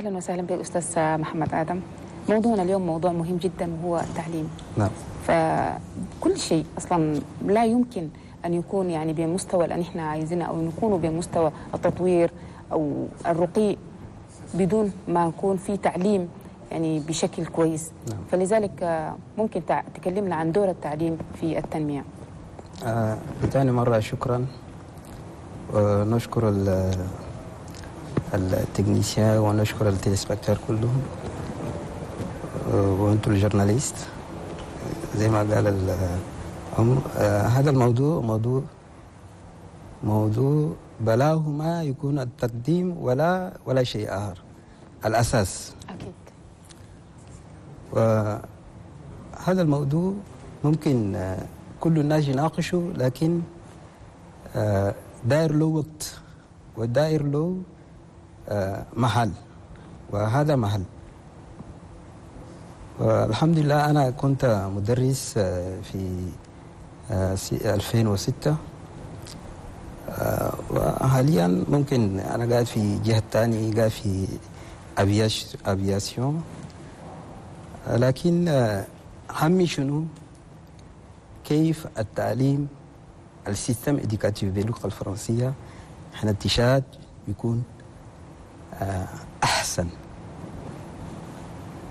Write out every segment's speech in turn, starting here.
أهلا وسهلا بك أستاذ محمد آدم. موضوعنا اليوم موضوع مهم جدا وهو التعليم. نعم. فكل شيء أصلا لا يمكن أن يكون يعني بمستوى اللي احنا عايزينه أو نكون بمستوى التطوير أو الرقي بدون ما يكون في تعليم يعني بشكل كويس. نعم. فلذلك ممكن تكلمنا عن دور التعليم في التنمية. ثاني مرة شكرا، ونشكر التكنيسيان ونشكر التلسبكتور كلهم وانتم الجورناليست. زي ما قال هذا موضوع بلاه ما يكون التقديم ولا شيء آخر، الأساس. أكيد. وهذا الموضوع ممكن كل الناس يناقشوا، لكن داير له وقت وداير له محل، وهذا محل. والحمد لله أنا كنت مدرس في 2006، وحاليا ممكن أنا قاعد في جهة تانية، قاعد في أفياسيون. لكن همي شنو؟ كيف التعليم السيستم إديكاتيف باللغة الفرنسية احنا انتشاد يكون أحسن.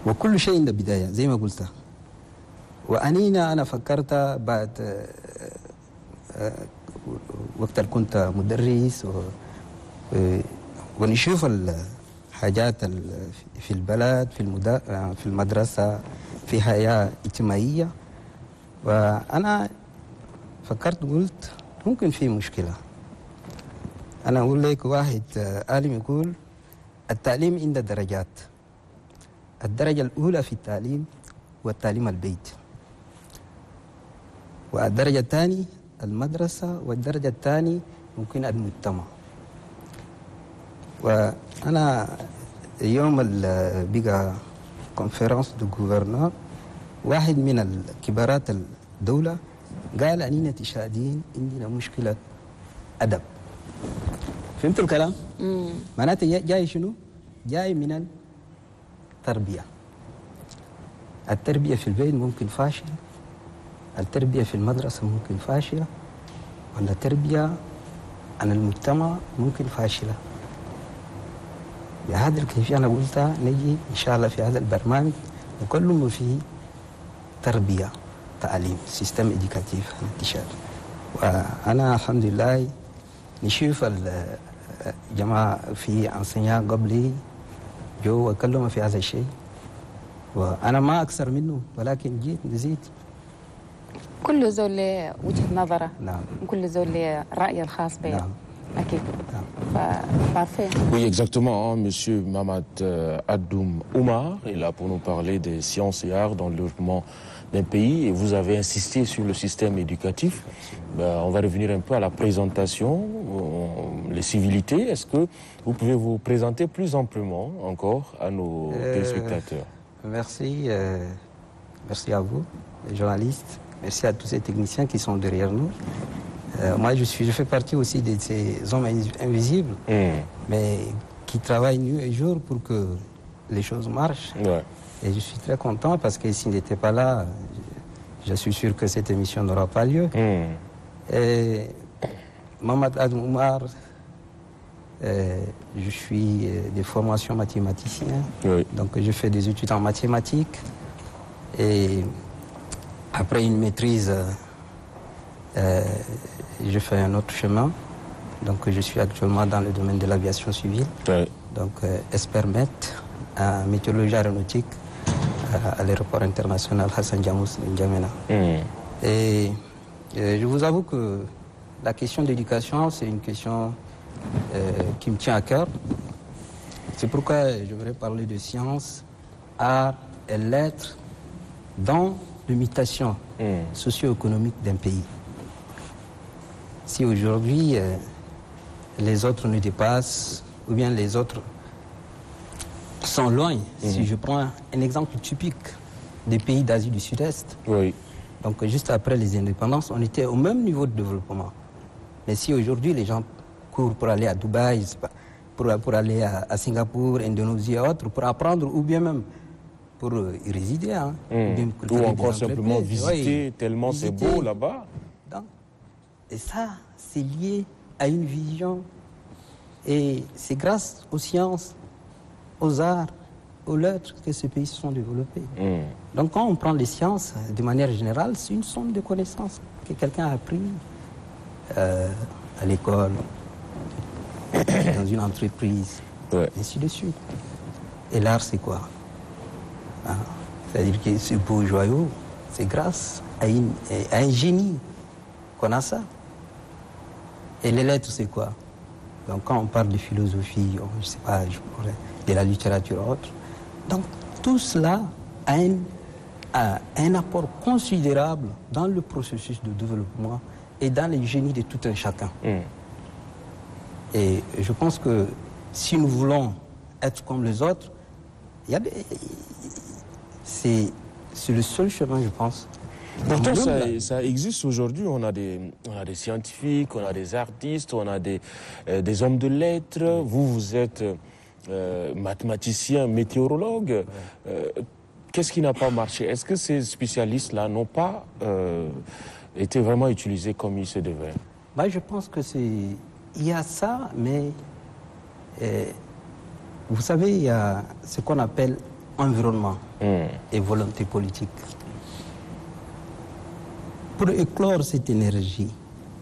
وكل شيء عنده بداية زي ما قلت. أنا فكرت بعد وقت اللي كنت مدرس ونشوف الحاجات في البلد في المدرسة في حياة اجتماعية، وأنا فكرت قلت ممكن في مشكلة. أنا أقول لك واحد عالم يقول التعليم عنده درجات. الدرجة الأولى في التعليم هو التعليم البيت، والدرجة الثانية المدرسة، والدرجة الثانية ممكن المجتمع. وأنا يوم بقى كونفرنس دو غوفرنور، واحد من الكبارات الدولة قال أننا تشادين عندنا مشكلة أدب. فهمتوا الكلام؟ معناته جاي شنو؟ جاي من التربية. التربية في البيت ممكن فاشلة، التربية في المدرسة ممكن فاشلة، والتربية عن المجتمع ممكن فاشلة. بهذا الكيفية أنا قلت نجي إن شاء الله في هذا البرنامج نكلم فيه تربية، تعليم، سيستم إديكاتيف انتشار. وأنا الحمد لله نشوف الجماعة في أنسيان قبلي جو وكلموا في هذا الشيء، وأنا ما أكثر منه، ولكن جيت نزيد. كل زول له وجهة نظره. نعم. وكل زول له رأيه الخاص به. نعم. Oui, exactement, hein, Monsieur Mamad Adoum Oumar est là pour nous parler des sciences et arts dans le développement d'un pays. Et vous avez insisté sur le système éducatif. On va revenir un peu à la présentation, les civilités. Est-ce que vous pouvez vous présenter plus amplement encore à nos téléspectateurs? Merci. Merci à vous, les journalistes. Merci à tous ces techniciens qui sont derrière nous. Moi, je fais partie aussi de ces hommes invisibles, mais qui travaillent nuit et jour pour que les choses marchent. Ouais. Et je suis très content parce que s'ils n'étaient pas là, je suis sûr que cette émission n'aura pas lieu. Et Mamad Adoum Oumar, je suis de formation mathématicien, oui. Donc je fais des études en mathématiques. Et après une maîtrise, je fais un autre chemin. Donc je suis actuellement dans le domaine de l'aviation civile. Oui. Donc expert en météorologie aéronautique à l'aéroport international Hassan Jamous N'Djamena. Et je vous avoue que la question d'éducation, c'est une question qui me tient à cœur. C'est pourquoi je voudrais parler de sciences, arts et lettres dans l'imitation socio-économique d'un pays. Si aujourd'hui les autres nous dépassent, ou bien les autres sont loin, si je prends un exemple typique des pays d'Asie du Sud-Est, oui. Donc juste après les indépendances, on était au même niveau de développement. Mais si aujourd'hui les gens courent pour aller à Dubaï, pour aller à Singapour, Indonésie et autres, pour apprendre ou bien même pour y résider. Hein, ou encore simplement visiter, oui, tellement c'est beau là-bas. Et ça, c'est lié à une vision. Et c'est grâce aux sciences, aux arts, aux lettres que ces pays se sont développés. Donc quand on prend les sciences, de manière générale, c'est une somme de connaissances que quelqu'un a appris à l'école, dans une entreprise, ainsi de suite. Et l'art, c'est quoi? Hein? C'est-à-dire que ce beau joyau, c'est grâce à un génie qu'on a ça. Et les lettres, c'est quoi? Donc quand on parle de philosophie, je ne sais pas, de la littérature ou autre, donc tout cela a un apport considérable dans le processus de développement et dans le génie de tout un chacun. Et je pense que si nous voulons être comme les autres, c'est le seul chemin, je pense. Pourtant, ça existe aujourd'hui. On a des scientifiques, on a des artistes, on a des hommes de lettres. Vous êtes mathématicien, météorologue. Qu'est-ce qui n'a pas marché? Est-ce que ces spécialistes-là n'ont pas été vraiment utilisés comme ils se devaient? Je pense que il y a ça, mais vous savez, il y a ce qu'on appelle environnement et volonté politique. Pour éclore cette énergie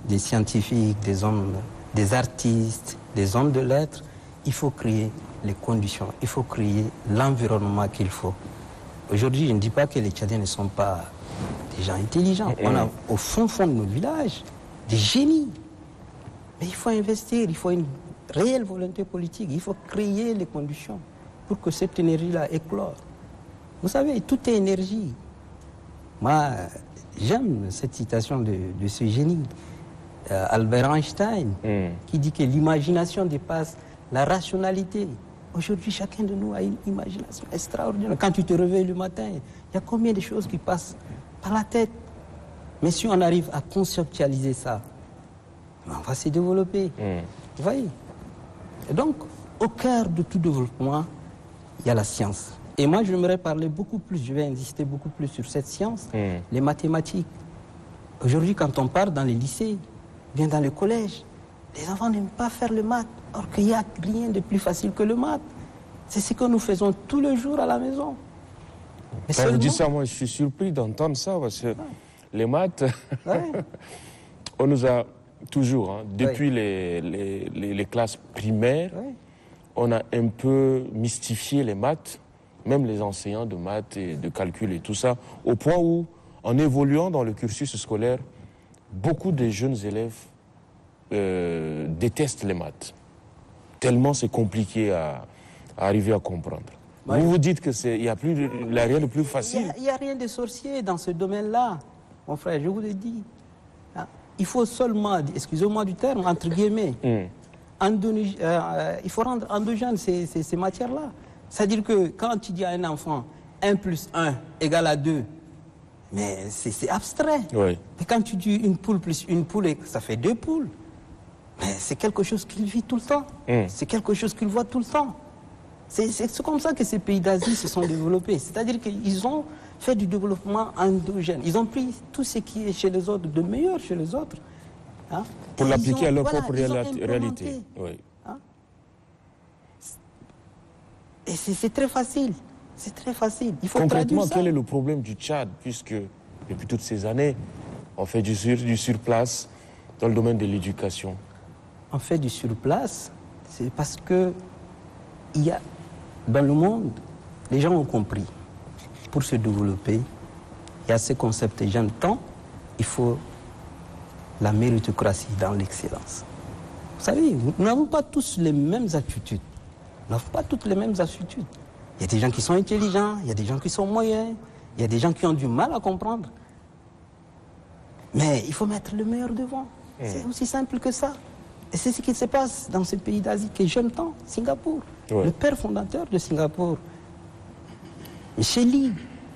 des scientifiques, des hommes, des artistes, des hommes de lettres, il faut créer les conditions, il faut créer l'environnement qu'il faut. Aujourd'hui, je ne dis pas que les Tchadiens ne sont pas des gens intelligents. On a au fond de nos villages des génies. Mais il faut investir, il faut une réelle volonté politique, il faut créer les conditions pour que cette énergie-là éclore. Vous savez, tout est énergie. Moi, j'aime cette citation de ce génie, Albert Einstein, qui dit que l'imagination dépasse la rationalité. Aujourd'hui, chacun de nous a une imagination extraordinaire. Quand tu te réveilles le matin, il y a combien de choses qui passent par la tête. Mais si on arrive à conceptualiser ça, on va se développer. Vous voyez? Et donc, au cœur de tout développement, il y a la science. Et moi, j'aimerais parler beaucoup plus, je vais insister beaucoup plus sur cette science, les mathématiques. Aujourd'hui, quand on part dans les lycées, bien dans le collège, les enfants n'aiment pas faire le maths, alors qu'il n'y a rien de plus facile que le maths. C'est ce que nous faisons tous les jours à la maison. Mais quand vous dites ça, moi, je suis surpris d'entendre ça, parce que les maths, on nous a toujours, depuis les classes primaires, on a un peu mystifié les maths, même les enseignants de maths et de calcul et tout ça, au point où, en évoluant dans le cursus scolaire, beaucoup de jeunes élèves détestent les maths. Tellement c'est compliqué à arriver à comprendre. Vous vous dites qu'il n'y a rien de plus facile. Il n'y a rien de sorcier dans ce domaine-là, mon frère, je vous l'ai dit. Il faut seulement, excusez-moi du terme, entre guillemets, il faut rendre endogènes ces matières-là. C'est-à-dire que quand tu dis à un enfant 1 plus 1 égale à 2, mais c'est abstrait. Oui. Et quand tu dis une poule plus une poule, ça fait 2 poules. Mais c'est quelque chose qu'il vit tout le temps. C'est quelque chose qu'il voit tout le temps. C'est comme ça que ces pays d'Asie se sont développés. C'est-à-dire qu'ils ont fait du développement endogène. Ils ont pris tout ce qui est chez les autres, de meilleur chez les autres, pour l'appliquer à leur propre réalité. Oui. Et c'est très facile. C'est très facile. Il faut concrètement, quel est le problème du Tchad, puisque depuis toutes ces années, on fait du surplace dans le domaine de l'éducation? On fait du surplace, c'est parce que dans le monde, les gens ont compris. Pour se développer, il y a ce concept j'aime tant, il faut la méritocratie dans l'excellence. Vous savez, nous n'avons pas tous les mêmes attitudes. Nous n'avons pas toutes les mêmes attitudes. Il y a des gens qui sont intelligents, il y a des gens qui sont moyens, il y a des gens qui ont du mal à comprendre. Mais il faut mettre le meilleur devant. C'est aussi simple que ça. Et c'est ce qui se passe dans ce pays d'Asie que j'aime tant, Singapour. Le père fondateur de Singapour, Michel Lee,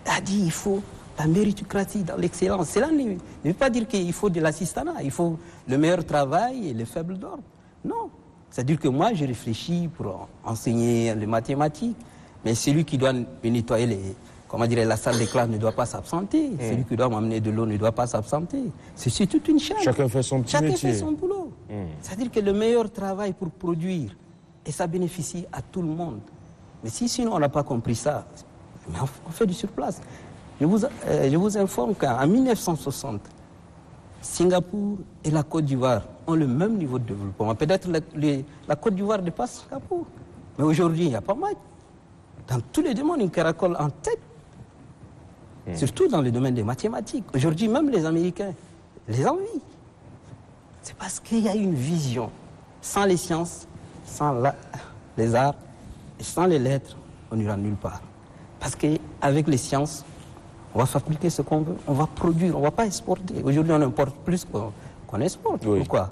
a dit qu'il faut la méritocratie dans l'excellence. Cela ne veut pas dire qu'il faut de l'assistanat, il faut le meilleur travail et les faibles dorment. Non, C'est-à-dire que moi, je réfléchis pour enseigner les mathématiques, mais celui qui doit nettoyer la salle de classe ne doit pas s'absenter. Celui qui doit m'amener de l'eau ne doit pas s'absenter. C'est toute une chaîne. Chacun fait son petit métier. Chacun fait son boulot. C'est-à-dire que le meilleur travail pour produire, et ça bénéficie à tout le monde. Mais si sinon on n'a pas compris ça, on fait du surplace. Je vous informe qu'en 1960, Singapour et la Côte d'Ivoire ont le même niveau de développement. Peut-être la Côte d'Ivoire dépasse Singapour. Mais aujourd'hui, il n'y a pas mal. Dans tous les domaines, une caracole en tête. Surtout dans le domaine des mathématiques. Aujourd'hui, même les Américains les envient. C'est parce qu'il y a une vision. Sans les sciences, sans les arts et sans les lettres, on n'ira nulle part. Parce qu'avec les sciences, on va fabriquer ce qu'on veut, on va produire, on ne va pas exporter. Aujourd'hui, on importe plus qu'on exporte. Oui. Pourquoi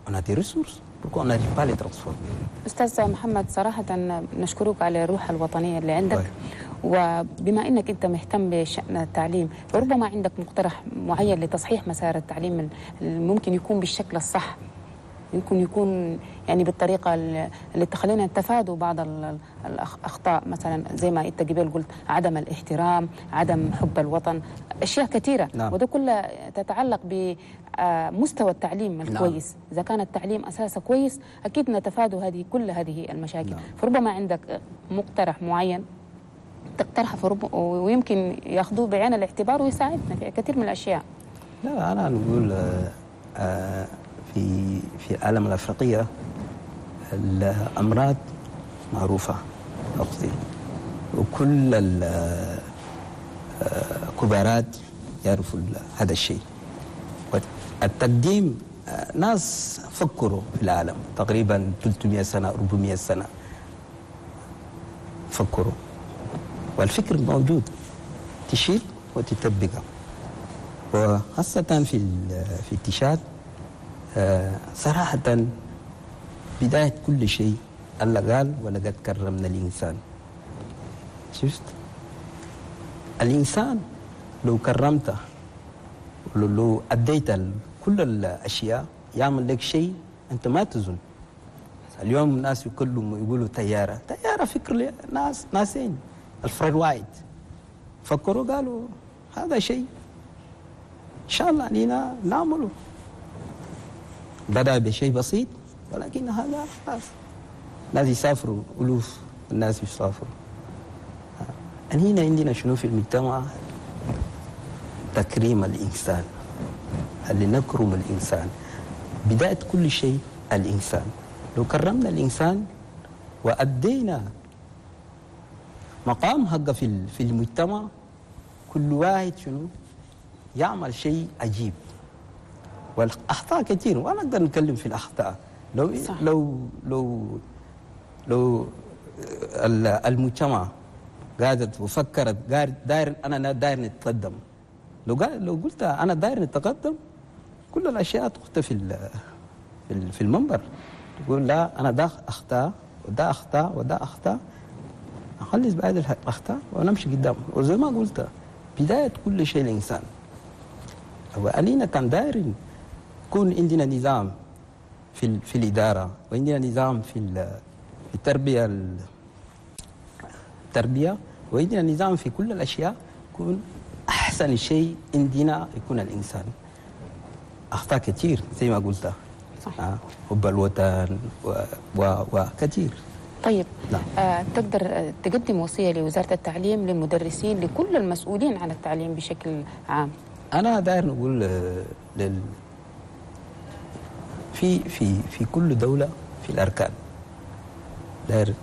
on a des ressources. Pourquoi on n'arrive pas à les transformer? أستاذ محمد صراحة نشكرك على الروح الوطنية اللي عندك. وبما أنك أنت مهتم بشأن التعليم، ربما عندك مقترح معين لتصحيح مسار التعليم ممكن يكون بالشكل الصح، يمكن يكون يعني بالطريقة اللي تخلينا نتفادوا بعض الأخطاء، مثلا زي ما أنت قبل قلت عدم الاحترام، عدم حب الوطن، أشياء كثيرة. نعم. وده كله تتعلق بمستوى التعليم الكويس. نعم. إذا كان التعليم أساسه كويس أكيد نتفادوا كل هذه المشاكل. نعم. فربما عندك مقترح معين تقترحه ويمكن ياخذوه بعين الاعتبار ويساعدنا في كثير من الأشياء. لا أنا نقول في العالم الأفريقية الأمراض معروفة أقصد، وكل الكبارات يعرفوا هذا الشيء. التقديم ناس فكروا في العالم تقريبا 300 سنة 400 سنة فكروا، والفكر موجود تشيل وتطبقه. وخاصة في التشاد صراحة بداية كل شيء الله قال ولقد كرمنا الإنسان. شفت الإنسان لو كرمته لو أديت كل الأشياء يعمل لك شيء أنت ما تظن. اليوم الناس يقولوا طيارة فكر ناسين. الفريد وايت فكروا قالوا هذا شيء إن شاء الله علينا نعمله. بدأ بشيء بسيط ولكن هذا خلاص الناس يسافروا ألوف الناس يسافروا. هنا عندنا شنو في المجتمع؟ تكريم الإنسان، اللي نكرم الإنسان. بداية كل شيء الإنسان. لو كرمنا الإنسان وأدينا مقام حقه في المجتمع، كل واحد شنو يعمل شيء عجيب. والأخطاء كثير وأنا أقدر نتكلم في الأخطاء. لو المجتمع قاعدة وفكرت أنا داير نتقدم، لو قلت أنا داير نتقدم كل الأشياء تختفي في المنبر. تقول لا أنا ده أخطاء وده أخطاء وده أخطاء، نخلص بعد الأخطاء ونمشي قدام. وزي ما قلت بداية كل شيء الإنسان. وعلينا كان دايرين يكون عندنا نظام في الإدارة، وعندنا نظام في التربية، وعندنا نظام في كل الأشياء. يكون أحسن شيء عندنا يكون الإنسان. أخطاء كثير زي ما قلت، حب الوطن وكثير. طيب تقدر تقدم وصية لوزارة التعليم للمدرسين لكل المسؤولين عن التعليم بشكل عام؟ أنا داير نقول في كل دولة في الأركان داير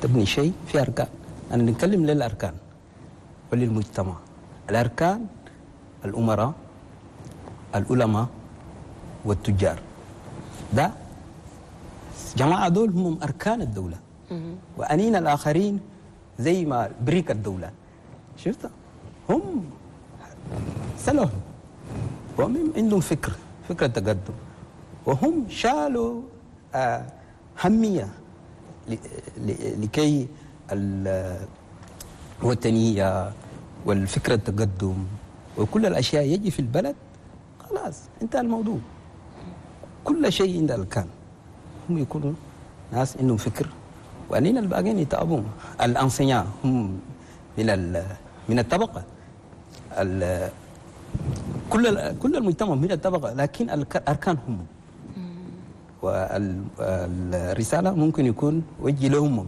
تبني شيء في أركان. أنا نتكلم للأركان وللمجتمع. الأركان الأمراء العلماء والتجار، ده جماعة دول هم أركان الدولة. وأنين الآخرين زي ما بريك الدولة. شفت هم سلهم وهم عندهم فكرة تقدم، وهم شالوا همية لكي الوطنية والفكرة التقدم وكل الأشياء يجي في البلد. خلاص انتهى الموضوع. كل شيء عند الأركان. هم يكونوا ناس عندهم فكر وأنين الباقيين يتعبون. الأنسيان هم من الطبقة كل المجتمع من الطبقة، لكن الأركان هم. والرسالة ممكن يكون وجه لهم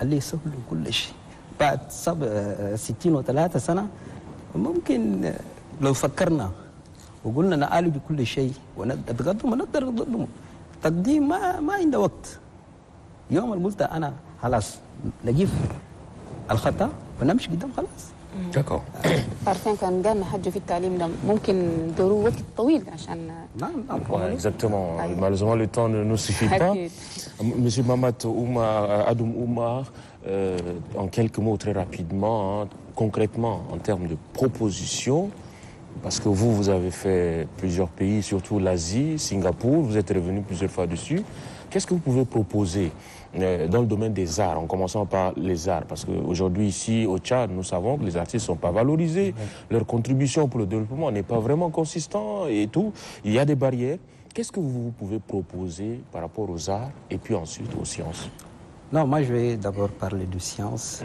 اللي يسهلوا كل شيء. بعد 63 سنة ممكن لو فكرنا وقلنا نعالج كل شيء ونتقدم ونقدر نقدم. تقديم ما عنده وقت. يوم اللي قلت أنا خلاص نجيب الخطأ ونمشي قدام خلاص. D'accord. عارفين كان قالنا حاجة في التعليم ده ممكن ضروري وقت طويل عشان Ouais, exactement. Malheureusement, le temps ne nous suffit pas. Monsieur Mamat Adoum Oumar, en quelques mots très rapidement, concrètement, en termes de propositions, parce que vous avez fait plusieurs pays, surtout l'Asie, Singapour, vous êtes revenu plusieurs fois dessus. Qu'est-ce que vous pouvez proposer dans le domaine des arts, en commençant par les arts? Parce qu'aujourd'hui, ici, au Tchad, nous savons que les artistes ne sont pas valorisés. Leur contribution pour le développement n'est pas vraiment consistante et tout. Il y a des barrières. Qu'est-ce que vous pouvez proposer par rapport aux arts et puis ensuite aux sciences? Non, moi, je vais d'abord parler de sciences.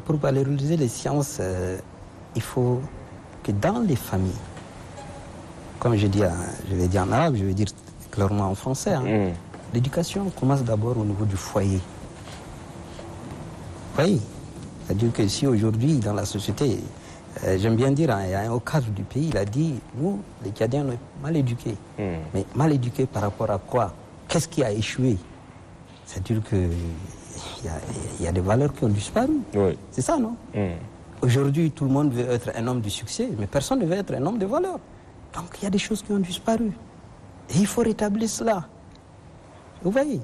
Pour valoriser les sciences, il faut que dans les familles, comme je vais dire en arabe, je vais dire clairement en français, l'éducation commence d'abord au niveau du foyer. Oui, c'est-à-dire que si aujourd'hui, dans la société, j'aime bien dire, il y a un haut cadre du pays, il a dit, nous, les Tchadiens, on est mal éduqués. Mais mal éduqués par rapport à quoi? Qu'est-ce qui a échoué? C'est-à-dire qu'il y a des valeurs qui ont disparu. Oui. C'est ça, non? Aujourd'hui, tout le monde veut être un homme de succès, mais personne ne veut être un homme de valeur. Donc, il y a des choses qui ont disparu. Et il faut rétablir cela. Vous voyez?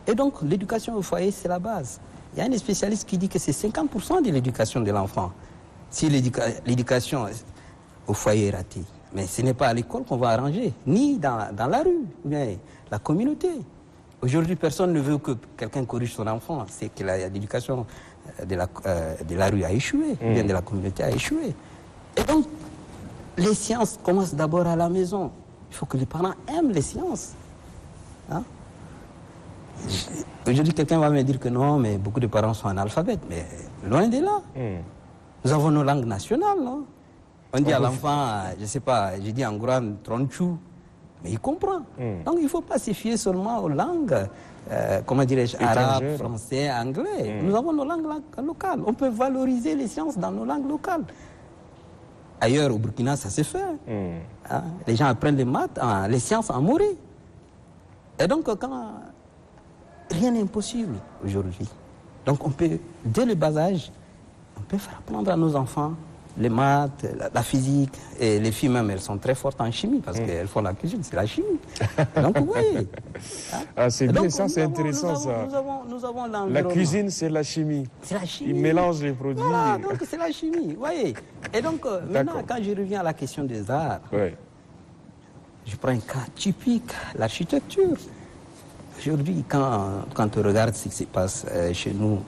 Et donc, l'éducation au foyer, c'est la base. Il y a un spécialiste qui dit que c'est 50% de l'éducation de l'enfant. Si l'éducation au foyer est ratée. Mais ce n'est pas à l'école qu'on va arranger, ni dans la rue, ou bien la communauté. Aujourd'hui, personne ne veut que quelqu'un corrige son enfant. C'est que l'éducation de la rue a échoué, ou bien de la communauté a échoué. Et donc, les sciences commencent d'abord à la maison. Il faut que les parents aiment les sciences. Hein? Aujourd'hui, quelqu'un va me dire que non, mais beaucoup de parents sont analphabètes. Mais loin de là. Nous avons nos langues nationales. Non? On dit à l'enfant, je ne sais pas, je dis en grand tronchou, mais il comprend. Donc il ne faut pas se fier seulement aux langues, comment dirais-je, arabe, français, anglais. Nous avons nos langues locales. On peut valoriser les sciences dans nos langues locales. Ailleurs, au Burkina, ça se fait. Hein? Les gens apprennent les maths, les sciences en Maurie. Et donc, rien n'est impossible aujourd'hui. Donc, on peut, dès le bas âge, on peut faire apprendre à nos enfants les maths, la physique. Et les filles même, elles sont très fortes en chimie parce qu'elles font la cuisine, c'est la chimie. Donc, vous voyez. Hein? Ah, c'est bien, ça, c'est intéressant, ça. Nous avons l'environnement. La cuisine, c'est la chimie. C'est la chimie. Ils mélangent les produits. Voilà, donc c'est la chimie, vous voyez. Et donc, maintenant, quand je reviens à la question des arts, je prends un cas typique, l'architecture. Aujourd'hui, quand on regarde ce qui se passe chez nous,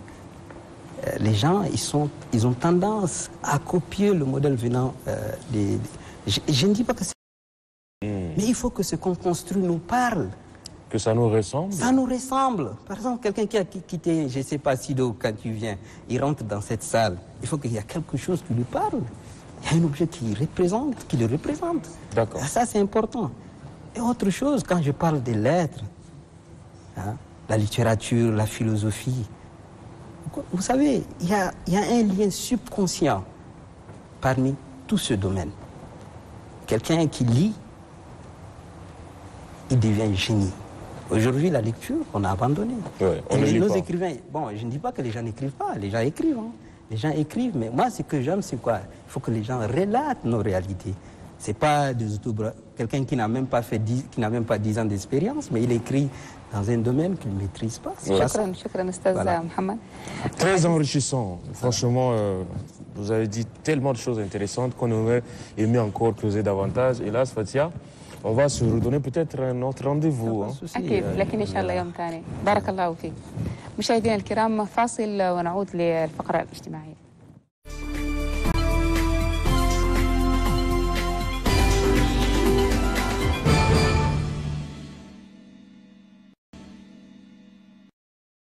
les gens, ils ont tendance à copier le modèle venant des... Je ne dis pas que c'est... Mais il faut que ce qu'on construit nous parle. Que ça nous ressemble? Ça nous ressemble. Par exemple, quelqu'un qui a quitté, je ne sais pas, Sido, quand tu viens, il rentre dans cette salle. Il faut qu'il y ait quelque chose qui lui parle. Il y a un objet qui le représente. D'accord. Ça, c'est important. Et autre chose, quand je parle des lettres, hein, la littérature, la philosophie, vous savez, il y a un lien subconscient parmi tous ce domaine. Quelqu'un qui lit, il devient génie. Aujourd'hui, la lecture, on a abandonné. Nos écrivains, bon, je ne dis pas que les gens n'écrivent pas, les gens écrivent. Hein. Les gens écrivent, mais moi, ce que j'aime, c'est quoi? Il faut que les gens relatent nos réalités. C'est pas quelqu'un qui n'a même pas 10 ans d'expérience, mais il écrit dans un domaine qu'il ne maîtrise pas. Voilà. Très enrichissant. Franchement, vous avez dit tellement de choses intéressantes qu'on aurait aimé encore creuser davantage. Hélas, Fatia, on va se redonner peut-être un autre rendez-vous. أكيد لكن إن شاء الله يوم ثاني. بارك الله فيك. مشاهدينا الكرام فاصل ونعود للفقرة الاجتماعية.